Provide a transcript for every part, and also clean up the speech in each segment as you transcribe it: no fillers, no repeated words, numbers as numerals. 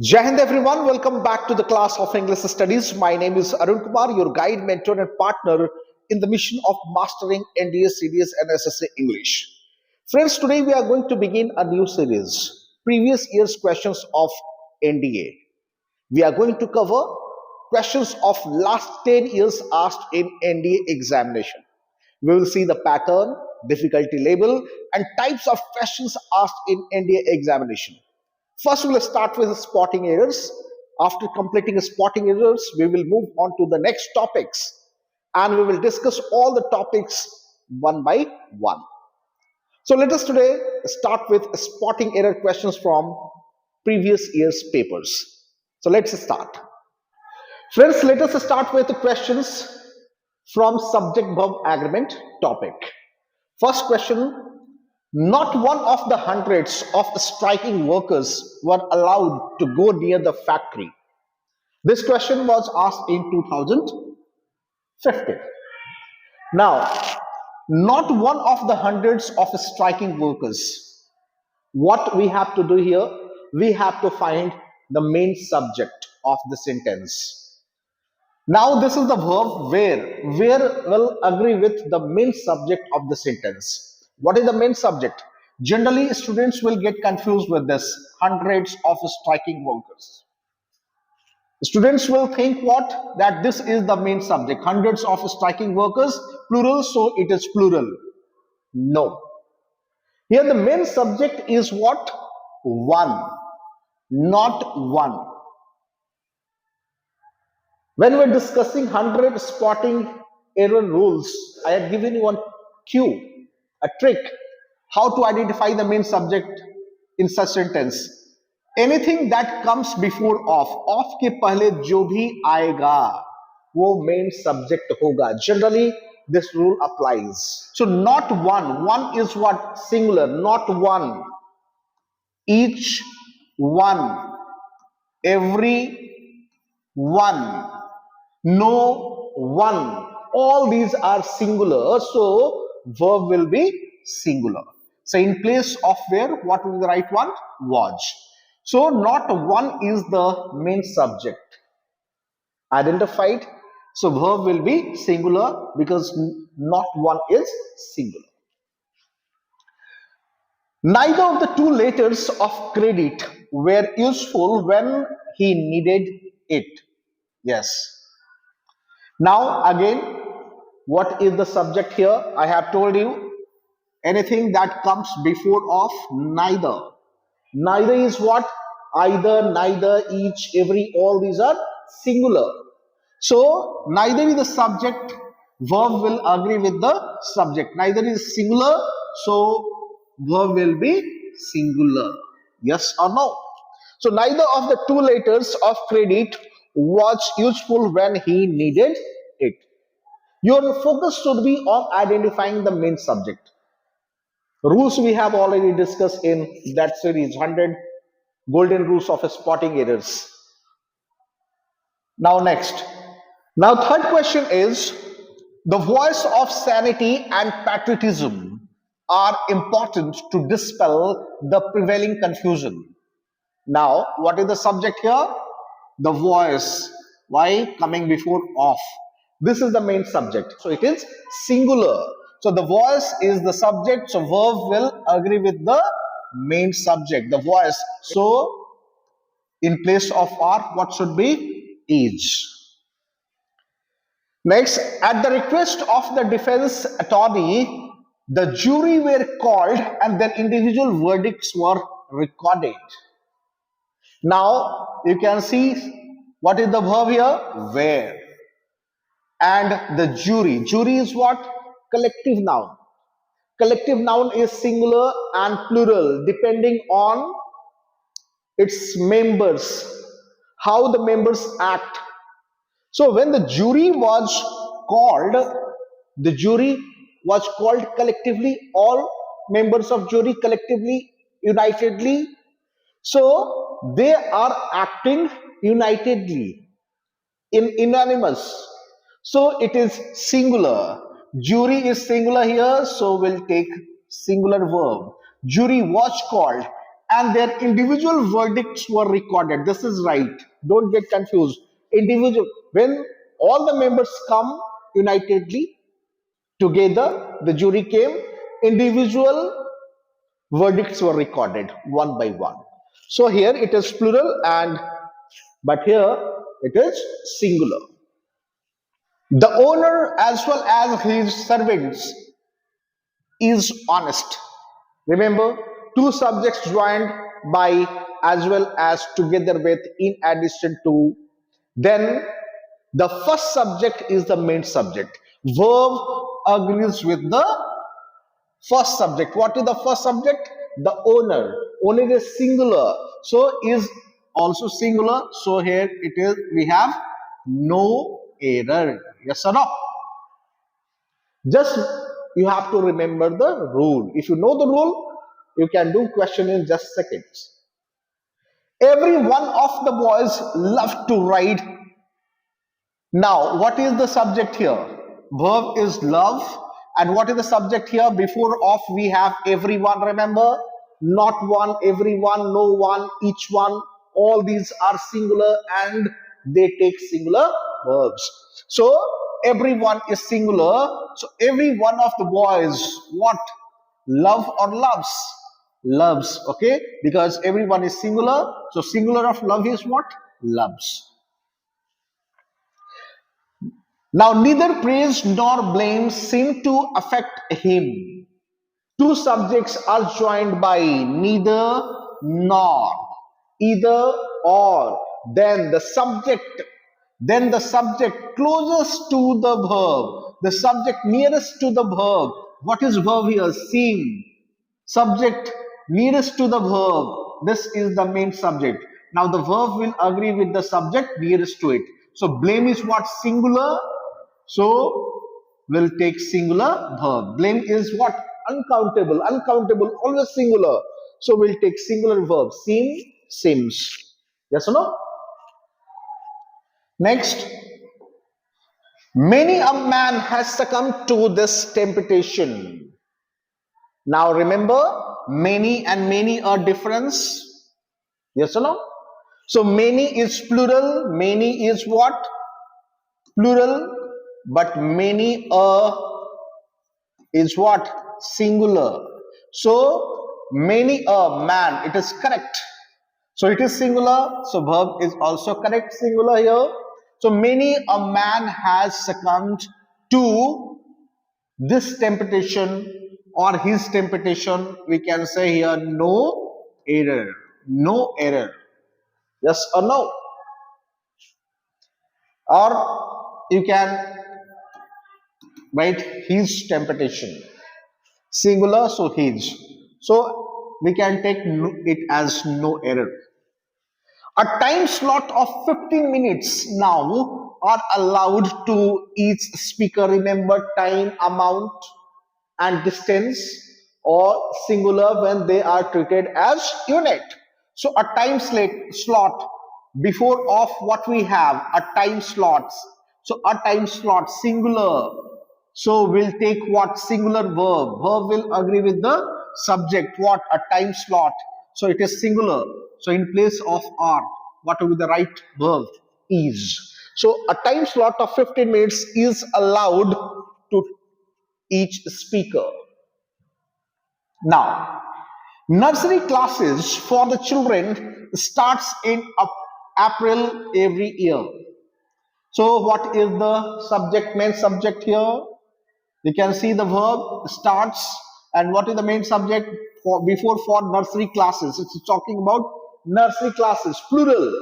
Jai Hind everyone, welcome back to the class of English Studies. My name is Arun Kumar, your guide, mentor and partner in the mission of mastering NDA, CDS and SSC English. Friends, today we are going to begin a new series, Previous Years Questions of NDA. We are going to cover questions of last 10 years asked in NDA examination. We will see the pattern, difficulty level and types of questions asked in NDA examination. First, we'll start with spotting errors. After completing spotting errors, we will move on to the next topics and we will discuss all the topics one by one. So let us today start with spotting error questions from previous year's papers. So let's start. Friends, let us start with the questions from subject-verb agreement topic. First question. Not one of the hundreds of striking workers were allowed to go near the factory. This question was asked in 2015. Now, not one of the hundreds of striking workers. What we have to do here? We have to find the main subject of the sentence. Now, this is the verb where. Where will agree with the main subject of the sentence. What is the main subject? Generally, students will get confused with this. Hundreds of striking workers. Students will think what? That this is the main subject. Hundreds of striking workers, plural, so it is plural. No. Here the main subject is what? One, not one. When we're discussing 100 spotting error rules, I have given you one cue. A trick how to identify the main subject in such sentence. Anything that comes before of के पहले जो भी आएगा वो main subject होगा. Generally this rule applies. So not one is what? Singular. Not one, each one, every one, no one, all these are singular, so verb will be singular. So in place of where, what will be the right one? Was. So not one is the main subject. Identified. So verb will be singular because not one is singular. Neither of the two letters of credit were useful when he needed it. Yes. Now again, what is the subject here? I have told you, anything that comes before of neither. Neither is what? Either, neither, each, every, all these are singular. So neither is the subject, verb will agree with the subject. Neither is singular, so verb will be singular. Yes or no? So neither of the two letters of credit was useful when he needed it. Your focus should be on identifying the main subject. Rules we have already discussed in that series, 100 golden rules of spotting errors. Now next. Now third question is, the voice of sanity and patriotism are important to dispel the prevailing confusion. Now, what is the subject here? The voice. Why? Coming before of. This is the main subject. So it is singular. So the voice is the subject. So verb will agree with the main subject, the voice. So in place of are, what should be? Is. Next, at the request of the defense attorney, the jury were called and their individual verdicts were recorded. Now you can see what is the verb here? Where. And the jury. Jury is what? Collective noun. Collective noun is singular and plural depending on its members, how the members act. So when the jury was called collectively, all members of jury collectively, unitedly. So they are acting unitedly, unanimous. So it is singular. Jury is singular here, so we'll take singular verb. Jury was called and their individual verdicts were recorded. This is right. Don't get confused. Individual, when all the members come unitedly together, the jury came, individual verdicts were recorded one by one. So here it is plural, and but here it is singular. The owner as well as his servants is honest. Remember, two subjects joined by as well as together with in addition to. Then the first subject is the main subject. Verb agrees with the first subject. What is the first subject? The owner. Owner is singular, so is also singular. So here it is. We have no error. Yes or no? Just you have to remember the rule. If you know the rule, you can do question in just seconds. Every one of the boys love to ride. Now, what is the subject here? Verb is love. And what is the subject here? Before of we have everyone, remember? Not one, everyone, no one, each one. All these are singular and they take singular verbs. So, everyone is singular. So, every one of the boys, what? Love or loves? Loves, okay? Because everyone is singular. So, singular of love is what? Loves. Now, neither praise nor blame seem to affect him. Two subjects are joined by neither nor, either or. Then the subject closest to the verb, the subject nearest to the verb. What is verb here? Seem. Subject nearest to the verb. This is the main subject. Now the verb will agree with the subject nearest to it. So blame is what? Singular. So will take singular verb. Blame is what? Uncountable. Uncountable, always singular. So we'll take singular verb. Seem, seems. Yes or no? Next. Many a man has succumbed to this temptation. Now remember, many and many are difference. Yes or no? So many is plural. Many is what? Plural. But many is what? Singular. So many a man, it is correct. So it is singular. So verb is also correct, singular here. So many a man has succumbed to this temptation or his temptation. We can say here no error. No error. Yes or no? Or you can write his temptation. Singular, so his. So we can take it as no error. A time slot of 15 minutes now are allowed to each speaker. Remember, time, amount and distance, or singular when they are treated as unit. So a time slot before of what we have, a time slots. So a time slot, singular. So we'll take what? Singular verb. Verb will agree with the subject. What? A time slot. So it is singular. So in place of are, what will be the right verb? Is. So a time slot of 15 minutes is allowed to each speaker. Now, nursery classes for the children starts in April every year. So what is the subject, main subject here? You can see the verb starts, and what is the main subject for nursery classes? It's talking about nursery classes, plural.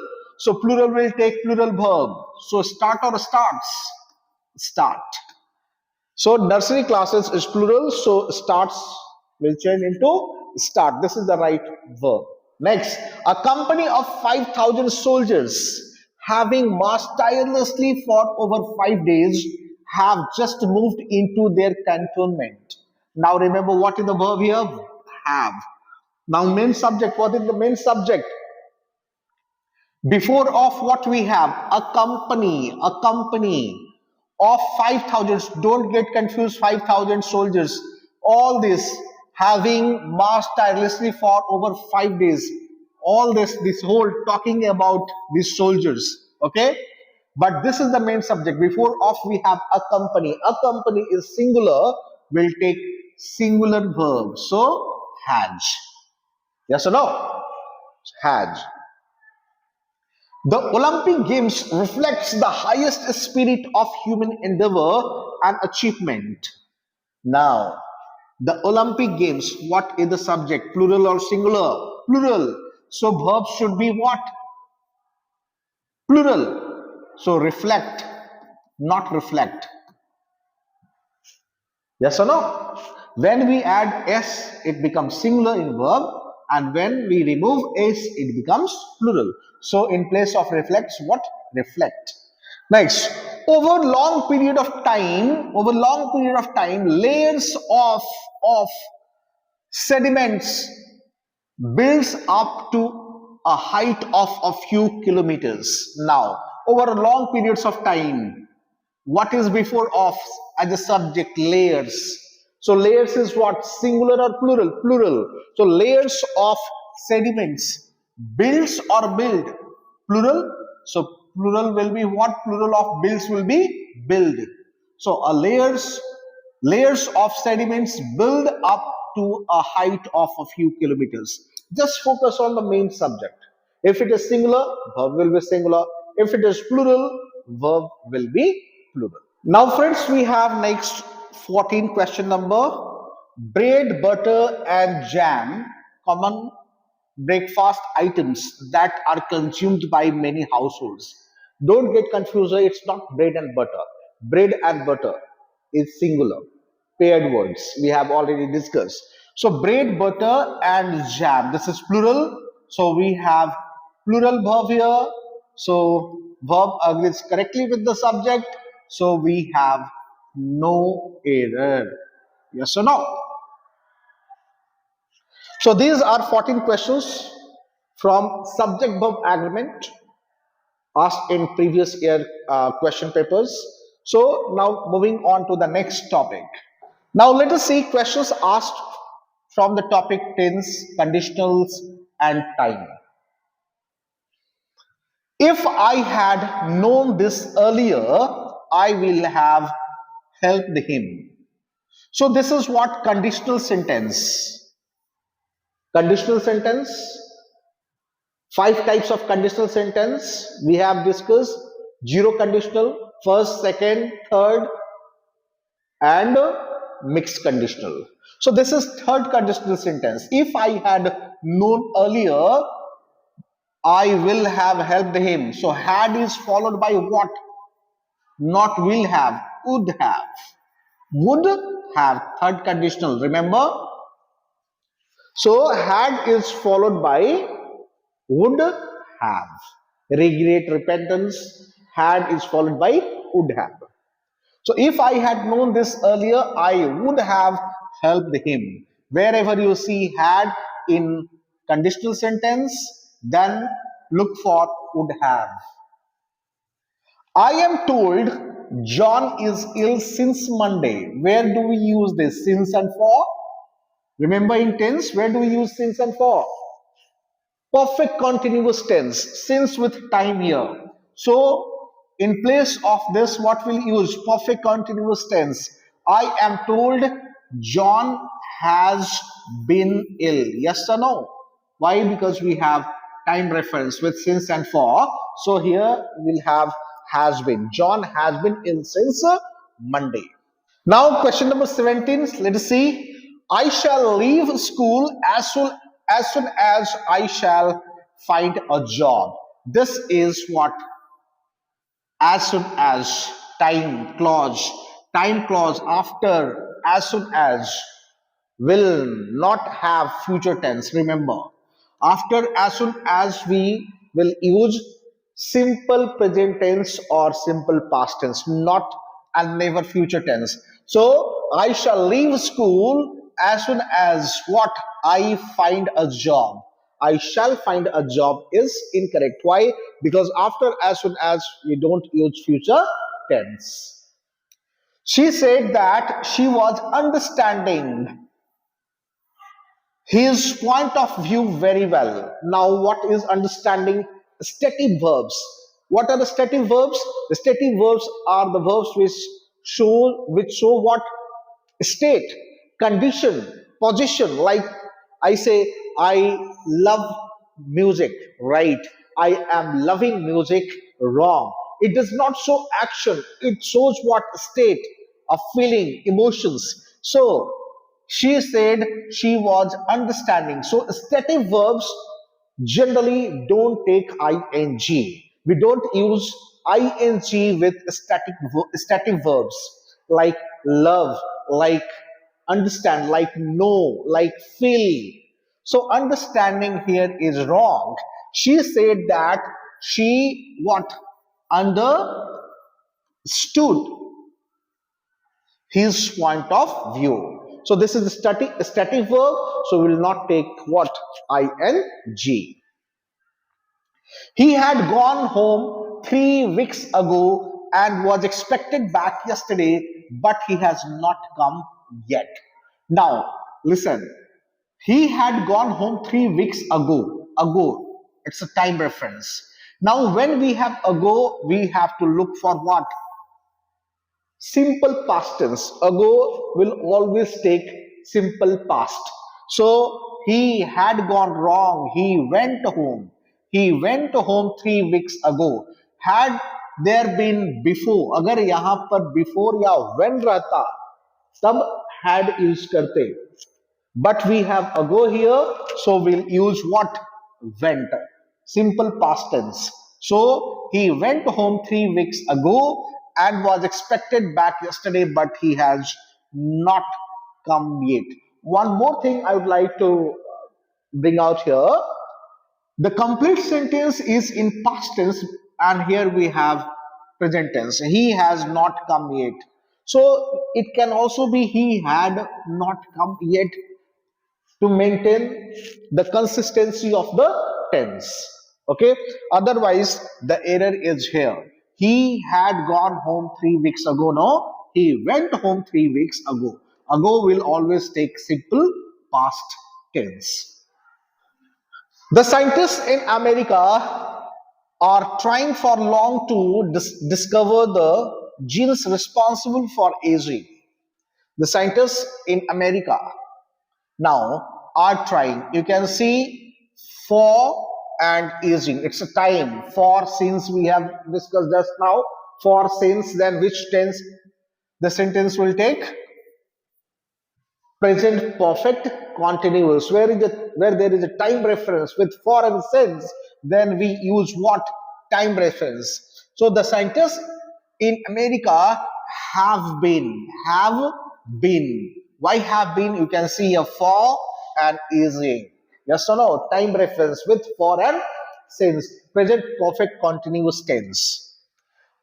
So plural will take plural verb. So start or starts? Start. So nursery classes is plural, so starts will change into start. This is the right verb. Next, a company of 5,000 soldiers having marched tirelessly for over 5 days have just moved into their cantonment. Now remember, what is the verb here? Have. Now main subject, what is the main subject? Before of what we have? A company of 5,000. Don't get confused, 5,000 soldiers. All this having marched tirelessly for over 5 days. All this whole talking about these soldiers. Okay, but this is the main subject. Before of we have accompany. Accompany is singular. Will take singular verb. So has. Yes or no? Has. The Olympic Games reflects the highest spirit of human endeavor and achievement. Now, the Olympic Games, what is the subject? Plural or singular? Plural. So verb should be what? Plural. So reflect, not reflect. Yes or no? When we add s, it becomes singular in verb, and when we remove s, it becomes plural. So in place of reflects, what? Reflect. Next, over long period of time, layers of sediments builds up to a height of a few kilometers. Now, over long periods of time, what is before of as a subject? Layers. So layers is what? Singular or plural? Plural. So layers of sediments. Builds or build? Plural. So plural will be what? Plural of builds will be build. So a layers of sediments build up to a height of a few kilometers. Just focus on the main subject. If it is singular, verb will be singular. If it is plural, verb will be plural. Now friends, we have next 14 question number. Bread, butter and jam, common breakfast items that are consumed by many households. Don't get confused, it's not bread and butter. Bread and butter is singular, paired words. We have already discussed. So bread, butter and jam, this is plural. So we have plural verb here. So verb agrees correctly with the subject. So we have no error. Yes or no? So these are 14 questions from subject verb agreement asked in previous year question papers. So now moving on to the next topic. Now let us see questions asked from the topic tense, conditionals and time. If I had known this earlier, I will have helped him. So this is what conditional sentence. Conditional sentence. 5 types of conditional sentence we have discussed. Zero conditional, first, second, third and mixed conditional. So this is third conditional sentence. If I had known earlier, I will have helped him. So had is followed by what? Not will have, would have. Would have, third conditional, remember? So had is followed by would have. Regret, repentance, had is followed by would have. So if I had known this earlier, I would have helped him. Wherever you see had in conditional sentence, then look for would have. I am told John is ill since Monday. Where do we use this? Since and for? Remember in tense, where do we use since and for? Perfect continuous tense, since with time here. So in place of this, what will use? Perfect continuous tense. I am told John has been ill. Yes or no? Why? Because we have time reference with since and for. So here we'll have has been. John has been ill since Monday. Now question number 17. Let us see. I shall leave school as soon as I shall find a job. This is what? As soon as, time clause. Time clause after as soon as will not have future tense. Remember, after as soon as we will use simple present tense or simple past tense, not and never future tense. So I shall leave school as soon as what? I find a job. I shall find a job is incorrect. Why? Because after as soon as we don't use future tense. She said that she was understanding. his point of view very well. Now, what is understanding stative verbs? What are the stative verbs? The stative verbs are the verbs which show what state, condition, position. Like I say, I love music, right? I am loving music, wrong. It does not show action. It shows what state of feeling, emotions. So she said she was understanding. So stative verbs generally don't take ing. We don't use ing with static verbs like love, like understand, like know, like feel. So understanding here is wrong. She said that she what understood his point of view. So this is a static verb, so we will not take what ing. He had gone home 3 weeks ago and was expected back yesterday, but he has not come yet. Now, listen. He had gone home 3 weeks ago. Ago, it's a time reference. Now, when we have ago, we have to look for what? Simple past tense. Ago will always take simple past. So he had gone wrong. He went home. He went home 3 weeks ago. Had there been before, अगर यहाँ पर before या when रहता, तब had use करते. But we have ago here, so we'll use what? Went. Simple past tense. So he went home 3 weeks ago and was expected back yesterday, but he has not come yet. One more thing I would like to bring out here. The complete sentence is in past tense, and here we have present tense. He has not come yet. So it can also be he had not come yet, to maintain the consistency of the tense. Okay, otherwise the error is here. He had gone home 3 weeks ago. No, he went home 3 weeks ago. Ago will always take simple past tense. The scientists in America are trying for long to discover the genes responsible for aging. The scientists in America now are trying. You can see for and aging. It's a time. For, since we have discussed just now. For, since, then which tense the sentence will take? Present perfect continuous. Where there is a time reference with for and since, then we use what? Time reference. So the scientists in America have been. Why have been? You can see a for and aging. Yes or no? Time reference with for and since. Present perfect continuous tense.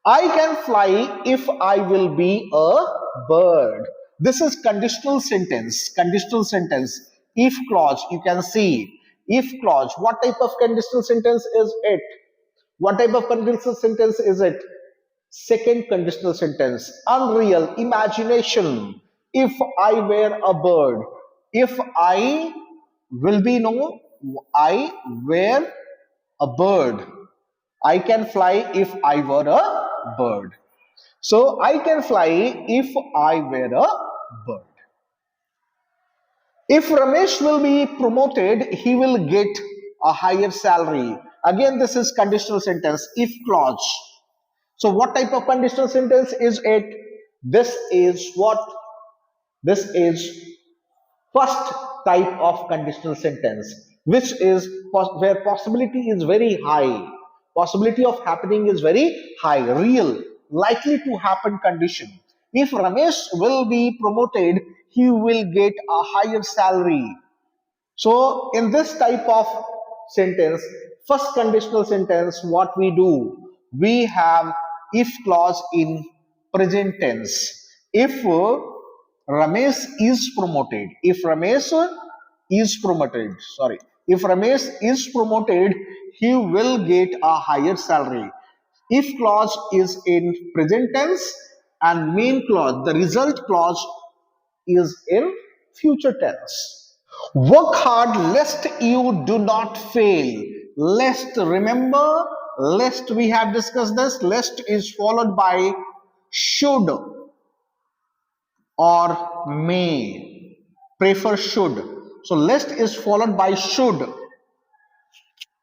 I can fly if I will be a bird. This is conditional sentence. Conditional sentence. If clause, you can see. If clause. What type of conditional sentence is it? What type of conditional sentence is it? Second conditional sentence. Unreal. Imagination. If I were a bird. If I will be, no, I were a bird. I can fly if I were a bird. So I can fly if I were a bird. If Ramesh will be promoted, he will get a higher salary. Again, this is conditional sentence, if clause. So what type of conditional sentence is it? This is what? This is first type of conditional sentence, which is where possibility is very high. Possibility of happening is very high, real, likely to happen condition. If Ramesh will be promoted, he will get a higher salary. So in this type of sentence, first conditional sentence, what we do? We have if clause in present tense. If Ramesh is promoted, if Ramesh is promoted, he will get a higher salary. If clause is in present tense and main clause, the result clause is in future tense. Work hard lest you do not fail. Lest, remember, lest we have discussed this. Lest is followed by should or may. Prefer should. So lest is followed by should.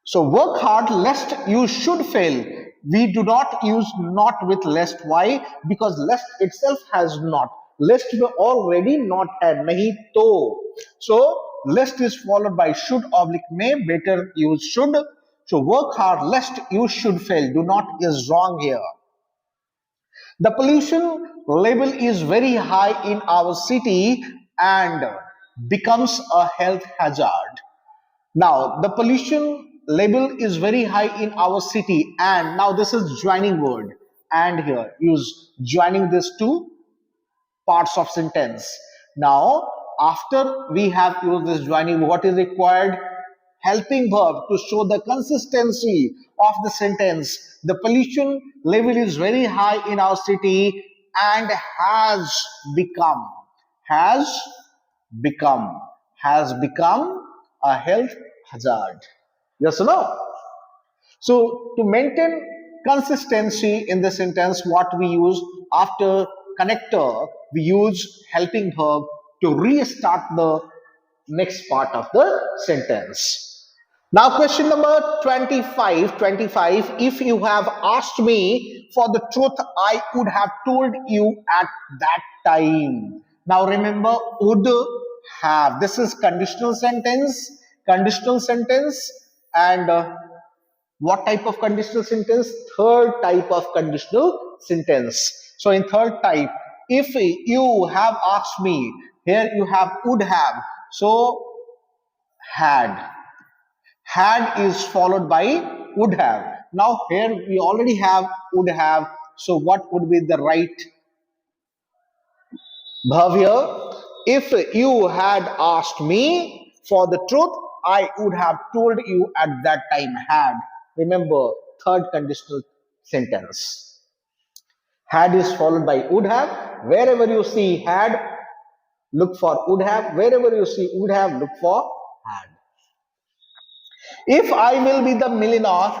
So work hard lest you should fail. We do not use not with lest. Why? Because lest itself has not. Lest में already not है नहीं तो. So lest is followed by should oblique may. Better use should. So work hard lest you should fail. Do not is wrong here. The pollution level is very high in our city and becomes a health hazard. Now, the pollution level is very high in our city, and now this is joining word. And here, use joining these two parts of sentence. Now, after we have used this joining, what is required? Helping verb to show the consistency of the sentence. The pollution level is very high in our city and become, has become, has become a health hazard. Yes or no? So to maintain consistency in the sentence, what we use after connector, we use helping verb to restart the next part of the sentence. Now question number 25. If you have asked me for the truth, I would have told you at that time. Now remember, would have. This is conditional sentence. Conditional sentence. And what type of conditional sentence? Third type of conditional sentence. So in third type, if you have asked me, here you have would have. So had. Had is followed by would have. Now here we already have would have. So what would be the right verb here? If you had asked me for the truth, I would have told you at that time. Had. Remember, third conditional sentence. Had is followed by would have. Wherever you see had, look for would have. Wherever you see would have, look for had. If I will be the millionaire,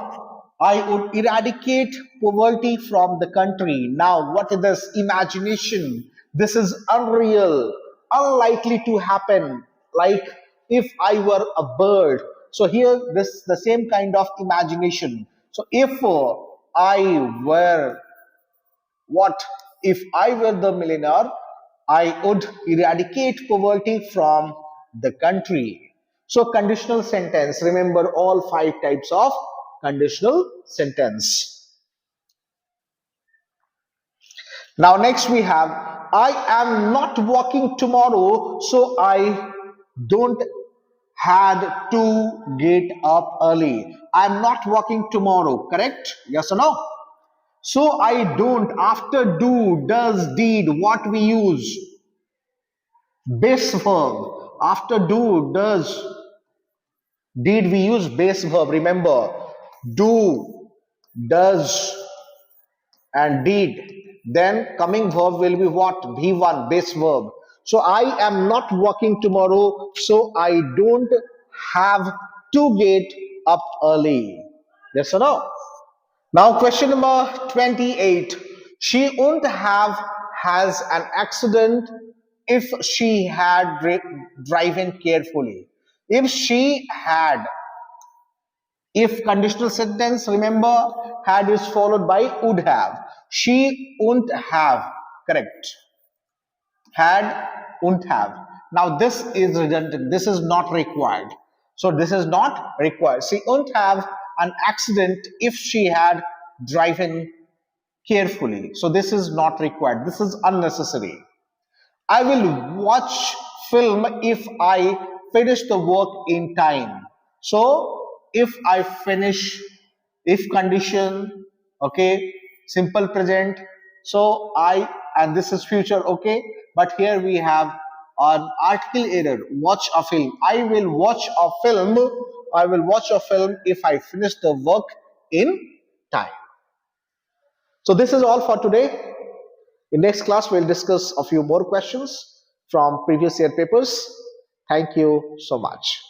I would eradicate poverty from the country. Now, what is this? Imagination. This is unreal, unlikely to happen. Like if I were a bird. So here, this the same kind of imagination. So if I were what? If I were the millionaire, I would eradicate poverty from the country. So conditional sentence, remember all 5 types of conditional sentence. Now next we have, I am not working tomorrow, so I don't had to get up early. I am not working tomorrow, correct? Yes or no? So I don't, after do, does, did, what we use? Base verb. After do, does, did we use base verb? Remember, do, does, and did. Then coming verb will be what? V1, base verb. So I am not working tomorrow, so I don't have to get up early. Yes or no? Now question number 28. She wouldn't have has an accident if she had driven carefully. If she had, if conditional sentence, remember, had is followed by would have. She wouldn't have, correct. Had, wouldn't have. Now this is redundant. This is not required. So this is not required. She wouldn't have an accident if she had driven carefully. So this is not required. This is unnecessary. I will watch film if I finish the work in time. So if I finish, if condition, okay, simple present. So I, and this is future, okay. But here we have an article error. Watch a film. I will watch a film. I will watch a film if I finish the work in time. So this is all for today. In next class, we'll discuss a few more questions from previous year papers. Thank you so much.